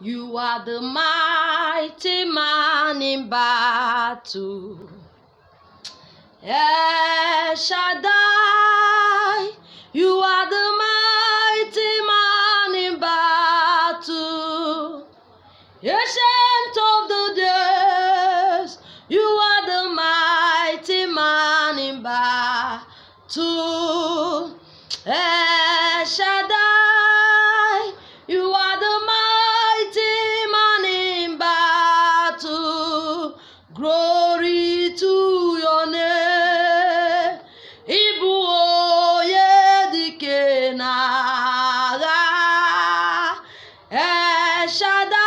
You are the mighty man in battle. El Shaddai, you are the mighty man in battle. Ancient of the days, you are the mighty man in battle. El Shaddai, you are the mighty man in battle. Glory to your name. Ibu oye dike n'agha. El Shaddai.